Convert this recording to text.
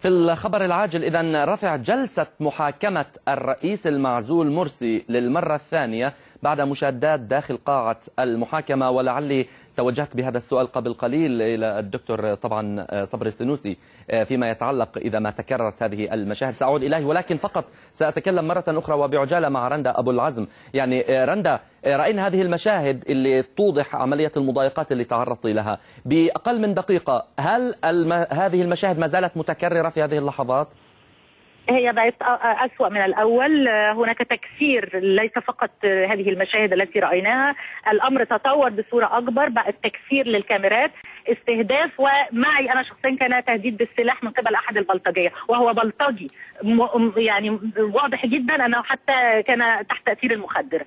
في الخبر العاجل إذن رفع جلسة محاكمة الرئيس المعزول مرسي للمرة الثانية بعد مشادات داخل قاعة المحاكمة، ولعلي توجهت بهذا السؤال قبل قليل إلى الدكتور طبعا صبري السنوسي فيما يتعلق إذا ما تكررت هذه المشاهد سأعود إليه، ولكن فقط سأتكلم مرة أخرى وبعجالة مع رندا أبو العزم. يعني رندا، رأينا هذه المشاهد اللي توضح عملية المضايقات اللي تعرضت لها بأقل من دقيقة. هل هذه المشاهد ما زالت متكررة في هذه اللحظات؟ هي بقت أسوأ من الأول. هناك تكثير، ليس فقط هذه المشاهد التي رأيناها، الأمر تطور بصورة أكبر، بقى التكثير للكاميرات، استهداف، ومعي أنا شخصيا كان تهديد بالسلاح من قبل أحد البلطجية، وهو بلطجي يعني واضح جدا أنه حتى كان تحت تأثير المخدر.